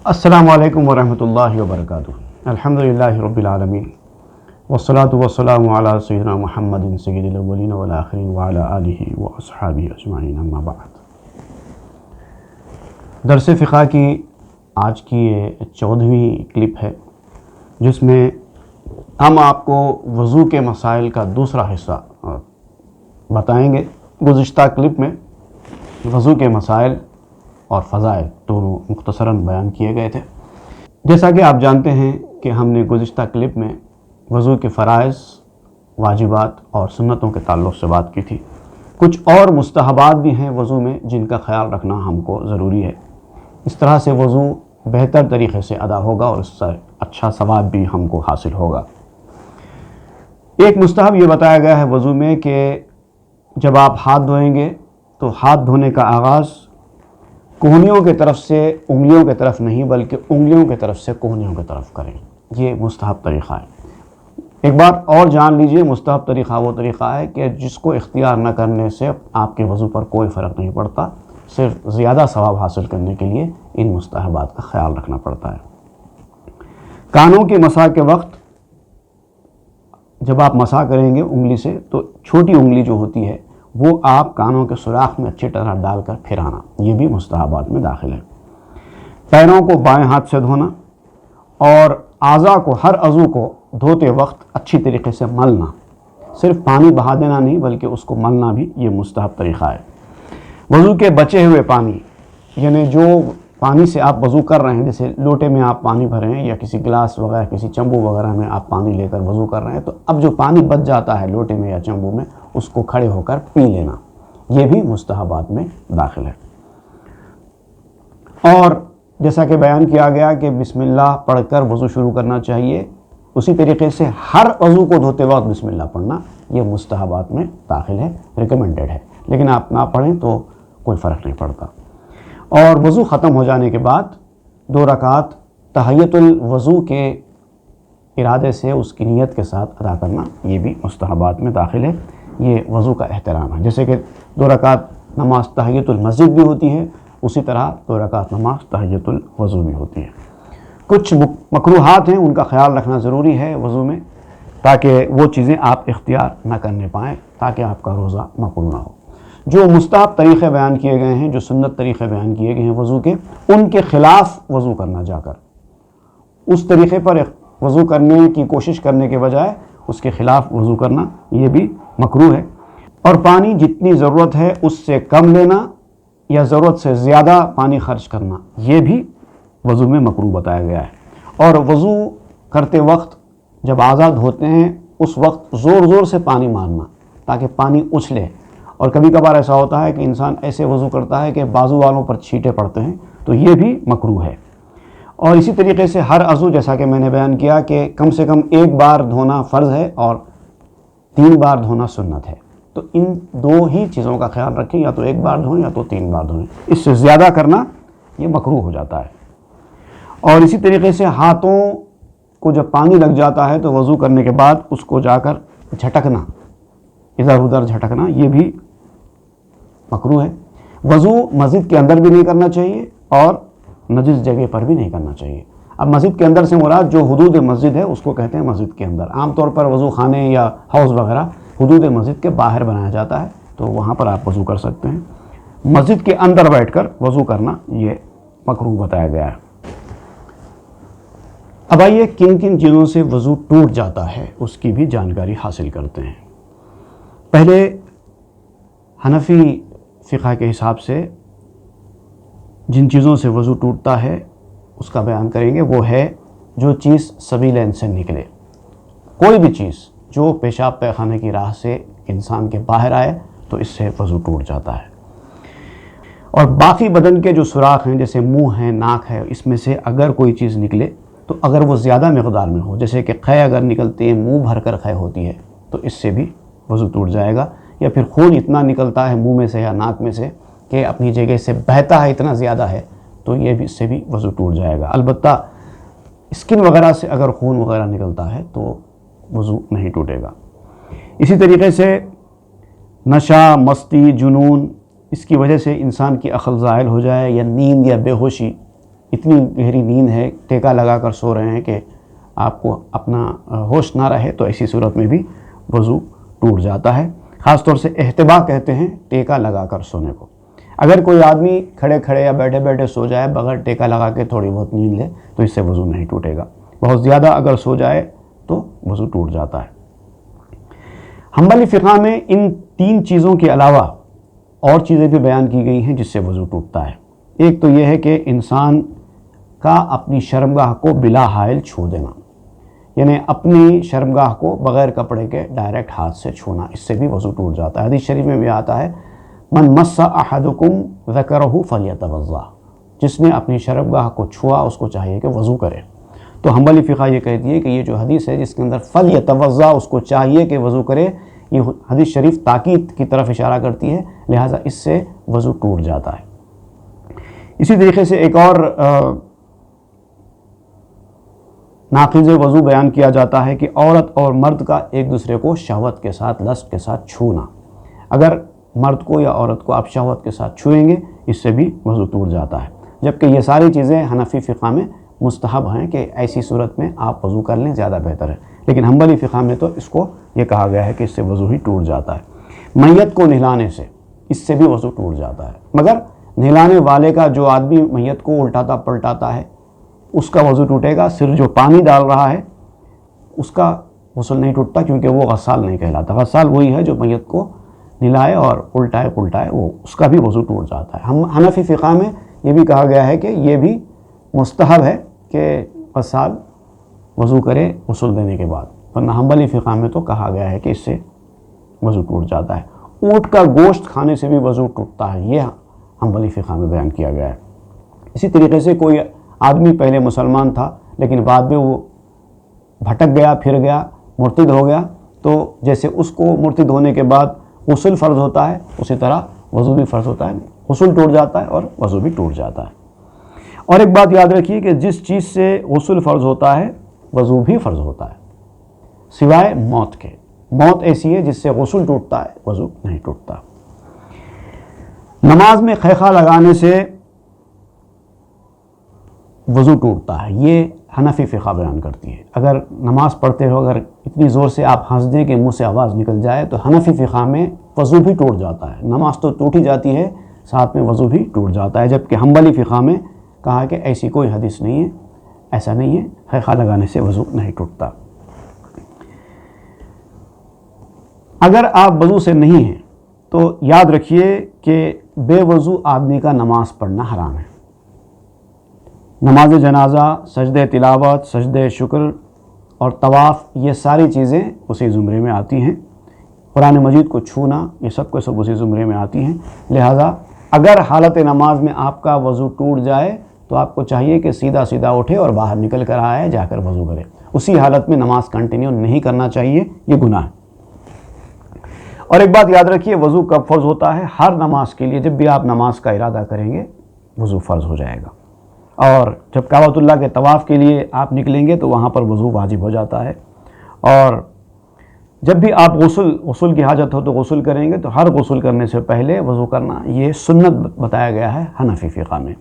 السلام علیکم ورحمۃ اللہ وبرکاتہ۔ الحمدللہ رب العالمین والصلاة والسلام علی سیدنا محمد سید الاولین والآخرین وعلی آلہ واصحابہ اجمعین، اما بعد۔ درس فقہ کی آج کی یہ 14ویں کلپ ہے، جس میں ہم آپ کو وضو کے مسائل کا دوسرا حصہ بتائیں گے۔ گزشتہ کلپ میں وضو کے مسائل اور فضائل دونوں مختصراً بیان کیے گئے تھے۔ جیسا کہ آپ جانتے ہیں کہ ہم نے گزشتہ کلپ میں وضو کے فرائض، واجبات اور سنتوں کے تعلق سے بات کی تھی۔ کچھ اور مستحبات بھی ہیں وضو میں جن کا خیال رکھنا ہم کو ضروری ہے۔ اس طرح سے وضو بہتر طریقے سے ادا ہوگا اور اس سے اچھا ثواب بھی ہم کو حاصل ہوگا۔ ایک مستحب یہ بتایا گیا ہے وضو میں کہ جب آپ ہاتھ دھوئیں گے تو ہاتھ دھونے کا آغاز کوہنیوں کی طرف سے انگلیوں کی طرف نہیں بلکہ انگلیوں کی طرف سے کوہنیوں کی طرف کریں۔ یہ مستحب طریقہ ہے۔ ایک بات اور جان لیجئے، مستحب طریقہ وہ طریقہ ہے کہ جس کو اختیار نہ کرنے سے آپ کے وضو پر کوئی فرق نہیں پڑتا، صرف زیادہ ثواب حاصل کرنے کے لیے ان مستحبات کا خیال رکھنا پڑتا ہے۔ کانوں کے مسح کے وقت جب آپ مسح کریں گے انگلی سے تو چھوٹی انگلی جو ہوتی ہے وہ آپ کانوں کے سوراخ میں اچھی طرح ڈال کر پھرانا، یہ بھی مستحبات میں داخل ہے۔ پیروں کو بائیں ہاتھ سے دھونا اور اعضاء کو، ہر عضو کو دھوتے وقت اچھی طریقے سے ملنا، صرف پانی بہا دینا نہیں بلکہ اس کو ملنا بھی یہ مستحب طریقہ ہے۔ وضو کے بچے ہوئے پانی، یعنی جو پانی سے آپ وضو کر رہے ہیں، جیسے لوٹے میں آپ پانی بھرے ہیں یا کسی گلاس وغیرہ کسی چمبو وغیرہ میں آپ پانی لے کر وضو کر رہے ہیں، تو اب جو پانی بچ جاتا ہے لوٹے میں یا چمبو میں، اس کو کھڑے ہو کر پی لینا، یہ بھی مستحبات میں داخل ہے۔ اور جیسا کہ بیان کیا گیا کہ بسم اللہ پڑھ کر وضو شروع کرنا چاہیے، اسی طریقے سے ہر عضو کو دھوتے وقت بسم اللہ پڑھنا یہ مستحبات میں داخل ہے، ریکمینڈڈ ہے، لیکن آپ نہ پڑھیں تو کوئی فرق نہیں پڑتا۔ اور وضو ختم ہو جانے کے بعد 2 رکعت تحیۃ الوضو کے ارادے سے اس کی نیت کے ساتھ ادا کرنا یہ بھی مستحبات میں داخل ہے۔ یہ وضو کا احترام ہے، جیسے کہ 2 رکعت نماز تحیۃ المسجد بھی ہوتی ہے، اسی طرح 2 رکعت نماز تحیۃ الوضو بھی ہوتی ہے۔ کچھ مکروہات ہیں، ان کا خیال رکھنا ضروری ہے وضو میں، تاکہ وہ چیزیں آپ اختیار نہ کرنے پائیں، تاکہ آپ کا روزہ مقبول نہ ہو۔ جو مستحب طریقے بیان کیے گئے ہیں، جو سنت طریقے بیان کیے گئے ہیں وضو کے، ان کے خلاف وضو کرنا، جا کر اس طریقے پر وضو کرنے کی کوشش کرنے کے بجائے اس کے خلاف وضو کرنا یہ بھی مکروہ ہے۔ اور پانی جتنی ضرورت ہے اس سے کم لینا یا ضرورت سے زیادہ پانی خرچ کرنا یہ بھی وضو میں مکروہ بتایا گیا ہے۔ اور وضو کرتے وقت جب اعضاء دھوتے ہیں اس وقت زور زور سے پانی مارنا تاکہ پانی اچھلے، اور کبھی کبھار ایسا ہوتا ہے کہ انسان ایسے وضو کرتا ہے کہ بازو والوں پر چھینٹے پڑتے ہیں، تو یہ بھی مکروہ ہے۔ اور اسی طریقے سے ہر عضو، جیسا کہ میں نے بیان کیا کہ کم سے کم 1 بار دھونا فرض ہے اور 3 بار دھونا سنت ہے، تو ان 2 ہی چیزوں کا خیال رکھیں، یا تو 1 بار دھویں یا تو 3 بار دھویں، اس سے زیادہ کرنا یہ مکروہ ہو جاتا ہے۔ اور اسی طریقے سے ہاتھوں کو جب پانی لگ جاتا ہے تو وضو کرنے کے بعد اس کو جا کر جھٹکنا، ادھر ادھر جھٹکنا یہ بھی مکروہ ہے۔ وضو مسجد کے اندر بھی نہیں کرنا چاہیے اور نجس جگہ پر بھی نہیں کرنا چاہیے۔ اب مسجد کے اندر سے مراد جو حدود مسجد ہے اس کو کہتے ہیں مسجد کے اندر۔ عام طور پر وضو خانے یا حوض وغیرہ حدود مسجد کے باہر بنایا جاتا ہے، تو وہاں پر آپ وضو کر سکتے ہیں۔ مسجد کے اندر بیٹھ کر وضو کرنا یہ مکروہ بتایا گیا ہے۔ اب آئیے کن کن چیزوں سے وضو ٹوٹ جاتا ہے اس کی بھی جانکاری حاصل کرتے ہیں۔ پہلے حنفی فقہ کے حساب سے جن چیزوں سے وضو ٹوٹتا ہے اس کا بیان کریں گے، وہ ہے جو چیز سبیلین سے نکلے، کوئی بھی چیز جو پیشاب پیخانے کی راہ سے انسان کے باہر آئے تو اس سے وضو ٹوٹ جاتا ہے۔ اور باقی بدن کے جو سوراخ ہیں، جیسے منہ ہے، ناک ہے، اس میں سے اگر کوئی چیز نکلے تو اگر وہ زیادہ مقدار میں ہو، جیسے کہ قے اگر نکلتے ہیں، منہ بھر کر قے ہوتی ہے، تو اس سے بھی وضو ٹوٹ جائے گا۔ یا پھر خون اتنا نکلتا ہے منہ میں سے یا ناک میں سے کہ اپنی جگہ سے بہتا ہے، اتنا زیادہ ہے، تو یہ بھی اس سے بھی وضو ٹوٹ جائے گا۔ البتہ اسکن وغیرہ سے اگر خون وغیرہ نکلتا ہے تو وضو نہیں ٹوٹے گا۔ اسی طریقے سے نشہ، مستی، جنون، اس کی وجہ سے انسان کی عقل زائل ہو جائے، یا نیند یا بے ہوشی اتنی گہری نیند ہے، ٹیکا لگا کر سو رہے ہیں کہ آپ کو اپنا ہوش نہ رہے، تو ایسی صورت میں بھی وضو ٹوٹ جاتا ہے۔ خاص طور سے احتبا کہتے ہیں ٹیکا لگا کر سونے کو۔ اگر کوئی آدمی کھڑے کھڑے یا بیٹھے بیٹھے سو جائے بغیر ٹیکا لگا کے تھوڑی بہت نیند لے تو اس سے وضو نہیں ٹوٹے گا۔ بہت زیادہ اگر سو جائے تو وضو ٹوٹ جاتا ہے۔ حنبلی فقہ میں ان 3 چیزوں کے علاوہ اور چیزیں بھی بیان کی گئی ہیں جس سے وضو ٹوٹتا ہے۔ ایک تو یہ ہے کہ انسان کا اپنی شرمگاہ کو بلا حائل چھو دینا، یعنی اپنی شرمگاہ کو بغیر کپڑے کے ڈائریکٹ ہاتھ سے چھونا، اس سے بھی وضو ٹوٹ جاتا ہے۔ حدیث شریف میں بھی آتا ہے من مس احدکم ذکرہ فلیتوضا، جس نے اپنی شرمگاہ کو چھوا اس کو چاہیے کہ وضو کرے۔ تو حنبلی فقہ یہ کہتی ہے کہ یہ جو حدیث ہے جس کے اندر فلیتوضا، اس کو چاہیے کہ وضو کرے، یہ حدیث شریف تاکید کی طرف اشارہ کرتی ہے، لہٰذا اس سے وضو ٹوٹ جاتا ہے۔ اسی طریقے سے ایک اور ناقض وضو بیان کیا جاتا ہے کہ عورت اور مرد کا ایک دوسرے کو شہوت کے ساتھ، لسٹ کے ساتھ چھونا۔ اگر مرد کو یا عورت کو آپ شہوت کے ساتھ چھوئیں گے اس سے بھی وضو ٹوٹ جاتا ہے، جبکہ یہ ساری چیزیں حنفی فقہ میں مستحب ہیں کہ ایسی صورت میں آپ وضو کر لیں، زیادہ بہتر ہے، لیکن حنبلی فقہ میں تو اس کو یہ کہا گیا ہے کہ اس سے وضو ہی ٹوٹ جاتا ہے۔ میت کو نہلانے سے اس سے بھی وضو ٹوٹ جاتا ہے، مگر نہلانے والے کا جو آدمی میت کو الٹاتا پلٹاتا ہے اس کا وضو ٹوٹے گا، صرف جو پانی ڈال رہا ہے اس کا غسل نہیں ٹوٹتا، کیونکہ وہ غسال نہیں کہلاتا۔ غسال وہی ہے جو میت کو نہلائے اور الٹائے پلٹائے، وہ اس کا بھی وضو ٹوٹ جاتا ہے۔ حنفی فقہ میں یہ بھی کہا گیا ہے کہ یہ بھی مستحب ہے کہ غسال وضو کرے غسل دینے کے بعد، ورنہ حنبلی فقہ میں تو کہا گیا ہے کہ اس سے وضو ٹوٹ جاتا ہے۔ اونٹ کا گوشت کھانے سے بھی وضو ٹوٹتا ہے، یہ حنبلی فقہ میں بیان کیا گیا ہے۔ اسی طریقے سے کوئی آدمی پہلے مسلمان تھا لیکن بعد میں وہ بھٹک گیا، پھر گیا، مرتد ہو گیا، تو جیسے اس کو مرتد ہونے کے بعد غسل فرض ہوتا ہے اسی طرح وضو بھی فرض ہوتا ہے، غسل ٹوٹ جاتا ہے اور وضو بھی ٹوٹ جاتا ہے۔ اور ایک بات یاد رکھیے کہ جس چیز سے غسل فرض ہوتا ہے وضو بھی فرض ہوتا ہے، سوائے موت کے۔ موت ایسی ہے جس سے غسل ٹوٹتا ہے، وضو نہیں ٹوٹتا۔ نماز میں خیخہ لگانے سے وضو ٹوٹتا ہے، یہ حنفی فقہ بیان کرتی ہے۔ اگر نماز پڑھتے ہو اگر اتنی زور سے آپ ہنس دیں کہ منہ سے آواز نکل جائے تو حنفی فقہ میں وضو بھی ٹوٹ جاتا ہے، نماز تو ٹوٹ ہی جاتی ہے ساتھ میں وضو بھی ٹوٹ جاتا ہے، جبکہ حنبلی فقہ میں کہا کہ ایسی کوئی حدیث نہیں ہے، ایسا نہیں ہے، خیخہ لگانے سے وضو نہیں ٹوٹتا۔ اگر آپ وضو سے نہیں ہیں تو یاد رکھیے کہ بے وضو آدمی کا نماز پڑھنا حرام ہے۔ نماز جنازہ، سجدہ تلاوت، سجدہ شکر اور طواف، یہ ساری چیزیں اسی زمرے میں آتی ہیں۔ قرآن مجید کو چھونا، یہ سب کو سب اسی زمرے میں آتی ہیں۔ لہٰذا اگر حالت نماز میں آپ کا وضو ٹوٹ جائے تو آپ کو چاہیے کہ سیدھا سیدھا اٹھے اور باہر نکل کر آئے، جا کر وضو کرے۔ اسی حالت میں نماز کنٹینیو نہیں کرنا چاہیے، یہ گناہ ہے۔ اور ایک بات یاد رکھیے، وضو کب فرض ہوتا ہے؟ ہر نماز کے لیے جب بھی آپ نماز کا ارادہ کریں گے وضو فرض ہو جائے گا، اور جب کعبۃ اللہ کے طواف کے لیے آپ نکلیں گے تو وہاں پر وضو واجب ہو جاتا ہے۔ اور جب بھی آپ غسل کی حاجت ہو تو غسل کریں گے تو ہر غسل کرنے سے پہلے وضو کرنا، یہ سنت بتایا گیا ہے حنفی فقہ میں۔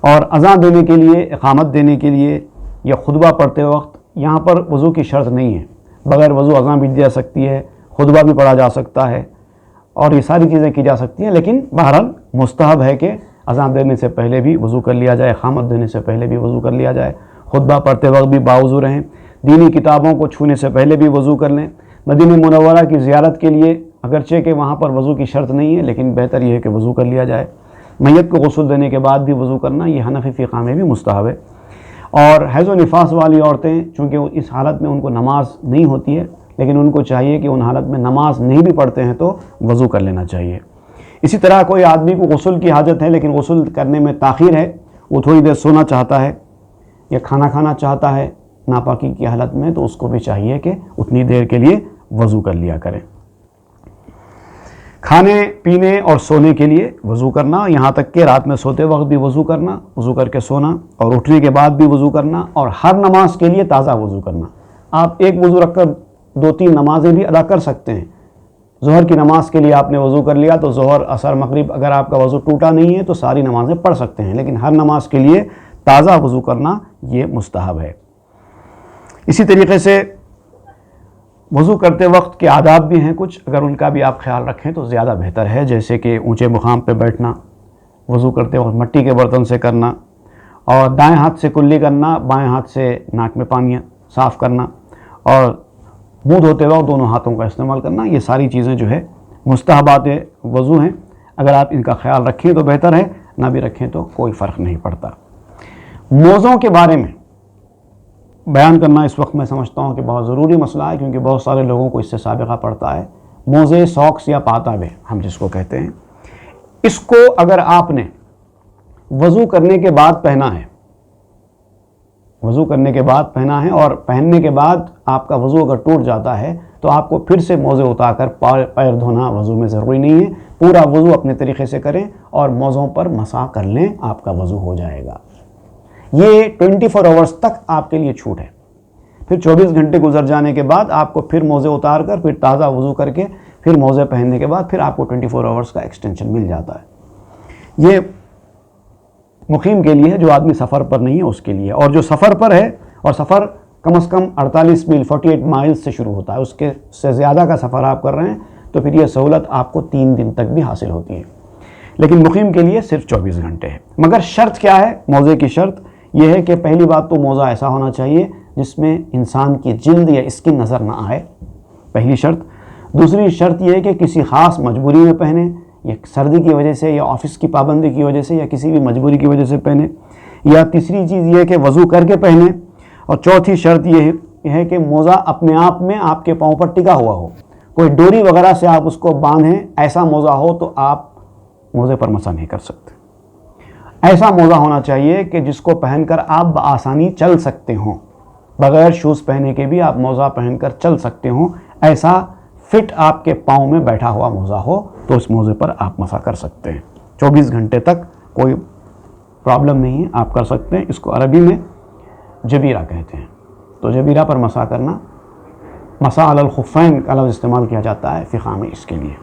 اور اذان دینے کے لیے، اقامت دینے کے لیے یا خطبہ پڑھتے وقت یہاں پر وضو کی شرط نہیں ہے، بغیر وضو اذان بھی دی جا سکتی ہے، خطبہ بھی پڑھا جا سکتا ہے، اور یہ ساری چیزیں کی جا سکتی ہیں، لیکن بہرحال مستحب ہے کہ اذان دینے سے پہلے بھی وضو کر لیا جائے، اقامت دینے سے پہلے بھی وضو کر لیا جائے، خطبہ پڑھتے وقت بھی باوضو رہیں، دینی کتابوں کو چھونے سے پہلے بھی وضو کر لیں۔ مدینہ منورہ کی زیارت کے لیے اگرچہ کہ وہاں پر وضو کی شرط نہیں ہے لیکن بہتر یہ ہے کہ وضو کر لیا جائے۔ میت کو غسل دینے کے بعد بھی وضو کرنا، یہ حنفی فقہ میں بھی مستحب ہے۔ اور حیض و نفاس والی عورتیں چونکہ اس حالت میں ان کو نماز نہیں ہوتی ہے، لیکن ان کو چاہیے کہ ان حالت میں نماز نہیں بھی پڑھتے ہیں تو وضو کر لینا چاہیے۔ اسی طرح کوئی آدمی کو غسل کی حاجت ہے لیکن غسل کرنے میں تاخیر ہے، وہ تھوڑی دیر سونا چاہتا ہے یا کھانا کھانا چاہتا ہے ناپاکی کی حالت میں، تو اس کو بھی چاہیے کہ اتنی دیر کے لیے وضو کر لیا کریں۔ کھانے پینے اور سونے کے لیے وضو کرنا، یہاں تک کہ رات میں سوتے وقت بھی وضو کرنا، وضو کر کے سونا، اور اٹھنے کے بعد بھی وضو کرنا، اور ہر نماز کے لیے تازہ وضو کرنا۔ آپ ایک وضو رکھ کر 2-3 نمازیں بھی ادا کر سکتے ہیں۔ ظہر کی نماز کے لیے آپ نے وضو کر لیا تو ظہر، عصر، مغرب اگر آپ کا وضو ٹوٹا نہیں ہے تو ساری نمازیں پڑھ سکتے ہیں، لیکن ہر نماز کے لیے تازہ وضو کرنا یہ مستحب ہے۔ اسی طریقے سے وضو کرتے وقت کے آداب بھی ہیں کچھ، اگر ان کا بھی آپ خیال رکھیں تو زیادہ بہتر ہے، جیسے کہ اونچے مقام پہ بیٹھنا، وضو کرتے وقت مٹی کے برتن سے کرنا، اور دائیں ہاتھ سے کلی کرنا، بائیں ہاتھ سے ناک میں پانی صاف کرنا، اور منہ دھوتے وقت دونوں ہاتھوں کا استعمال کرنا۔ یہ ساری چیزیں جو ہے مستحبات وضو ہیں، اگر آپ ان کا خیال رکھیں تو بہتر ہے، نہ بھی رکھیں تو کوئی فرق نہیں پڑتا۔ موزوں کے بارے میں بیان کرنا اس وقت میں سمجھتا ہوں کہ بہت ضروری مسئلہ ہے، کیونکہ بہت سارے لوگوں کو اس سے سابقہ پڑتا ہے۔ موزے، ساکس یا پاتابے ہم جس کو کہتے ہیں، اس کو اگر آپ نے وضو کرنے کے بعد پہنا ہے، وضو کرنے کے بعد پہنا ہے اور پہننے کے بعد آپ کا وضو اگر ٹوٹ جاتا ہے تو آپ کو پھر سے موزے اتار کر پیر دھونا وضو میں ضروری نہیں ہے، پورا وضو اپنے طریقے سے کریں اور موزوں پر مسح کر لیں، آپ کا وضو ہو جائے گا۔ یہ 24 آورز تک آپ کے لیے چھوٹ ہے، پھر 24 گھنٹے گزر جانے کے بعد آپ کو پھر موزے اتار کر پھر تازہ وضو کر کے پھر موزے پہننے کے بعد پھر آپ کو 24 آورز کا ایکسٹینشن مل جاتا ہے۔ یہ مقیم کے لیے ہے، جو آدمی سفر پر نہیں ہے اس کے لیے، اور جو سفر پر ہے اور سفر کم از کم 48 میل 48 مائلز سے شروع ہوتا ہے، اس کے سے زیادہ کا سفر آپ کر رہے ہیں تو پھر یہ سہولت آپ کو 3 دن تک بھی حاصل ہوتی ہے، لیکن مقیم کے لیے صرف 24 گھنٹے ہے۔ مگر شرط کیا ہے؟ موزے کی شرط یہ ہے کہ پہلی بات تو موزہ ایسا ہونا چاہیے جس میں انسان کی جلد یا اسکن نظر نہ آئے، پہلی شرط۔ دوسری شرط یہ ہے کہ کسی خاص مجبوری میں پہنے، یا سردی کی وجہ سے یا آفس کی پابندی کی وجہ سے یا کسی بھی مجبوری کی وجہ سے پہنے، یا تیسری چیز یہ ہے کہ وضو کر کے پہنے، اور چوتھی شرط یہ ہے کہ موزہ اپنے آپ میں آپ کے پاؤں پر ٹکا ہوا ہو، کوئی ڈوری وغیرہ سے آپ اس کو باندھیں، ایسا موزہ ہو تو آپ موزے پر مسح نہیں کر سکتے۔ ایسا موزہ ہونا چاہیے کہ جس کو پہن کر آپ بآسانی چل سکتے ہوں، بغیر شوز پہنے کے بھی آپ موزہ پہن کر چل سکتے ہوں، ایسا فٹ آپ کے پاؤں میں بیٹھا ہوا موزہ ہو تو اس موزے پر آپ مسح کر سکتے ہیں۔ 24 گھنٹے تک کوئی پرابلم نہیں ہے، آپ کر سکتے ہیں۔ اس کو عربی میں جبیرہ کہتے ہیں، تو جبیرہ پر مسح کرنا، مسح علی الخفین کا لفظ استعمال کیا جاتا ہے فقہ میں اس کے لیے۔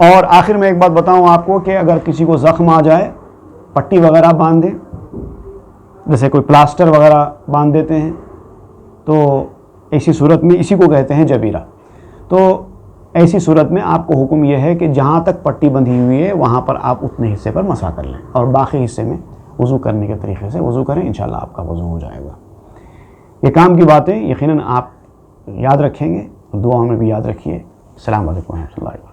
اور آخر میں ایک بات بتاؤں آپ کو کہ اگر کسی کو زخم آ جائے، پٹی وغیرہ باندھ دیں، جیسے کوئی پلاسٹر وغیرہ باندھ دیتے ہیں، تو ایسی صورت میں اسی کو کہتے ہیں جبیرہ۔ تو ایسی صورت میں آپ کو حکم یہ ہے کہ جہاں تک پٹی بندھی ہوئی ہے وہاں پر آپ اتنے حصے پر مسح کر لیں، اور باقی حصے میں وضو کرنے کے طریقے سے وضو کریں، انشاءاللہ آپ کا وضو ہو جائے گا۔ یہ کام کی باتیں یقیناً آپ یاد رکھیں گے، اور دعاؤں میں بھی یاد رکھیے۔ السلام علیکم و رحمۃ اللہ۔